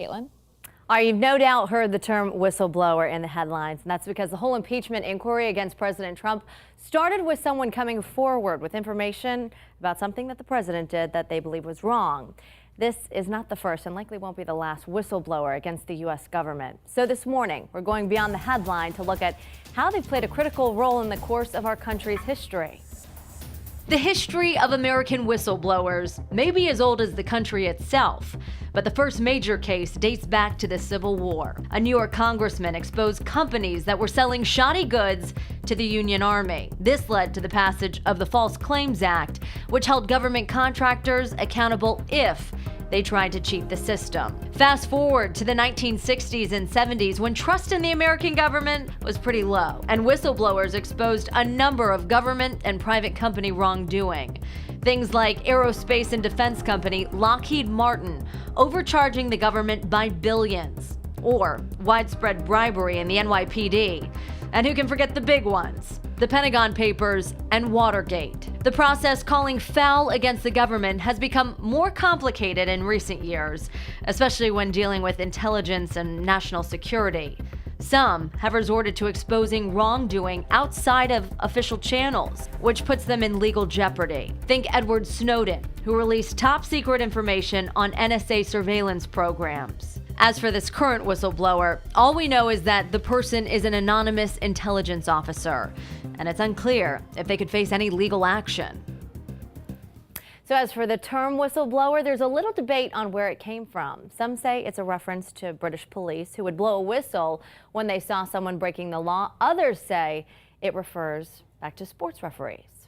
Caitlin? All right, you've no doubt heard the term whistleblower in the headlines, and that's because the whole impeachment inquiry against President Trump started with someone coming forward with information about something that the president did that they believe was wrong. This is not the first and likely won't be the last whistleblower against the U.S. government. So this morning, we're going beyond the headline to look at how they've played a critical role in the course of our country's history. The history of American whistleblowers may be as old as the country itself, but the first major case dates back to the Civil War. A New York congressman exposed companies that were selling shoddy goods to the Union Army. This led to the passage of the False Claims Act, which held government contractors accountable if they tried to cheat the system. Fast forward to the 1960s and 70s when trust in the American government was pretty low, and whistleblowers exposed a number of government and private company wrongdoing. Things like aerospace and defense company Lockheed Martin overcharging the government by billions, or widespread bribery in the NYPD. And who can forget the big ones? The Pentagon Papers and Watergate. The process calling foul against the government has become more complicated in recent years, especially when dealing with intelligence and national security. Some have resorted to exposing wrongdoing outside of official channels, which puts them in legal jeopardy. Think Edward Snowden, who released top-secret information on NSA surveillance programs. As for this current whistleblower, all we know is that the person is an anonymous intelligence officer, and it's unclear if they could face any legal action. So as for the term whistleblower, there's a little debate on where it came from. Some say it's a reference to British police who would blow a whistle when they saw someone breaking the law. Others say it refers back to sports referees.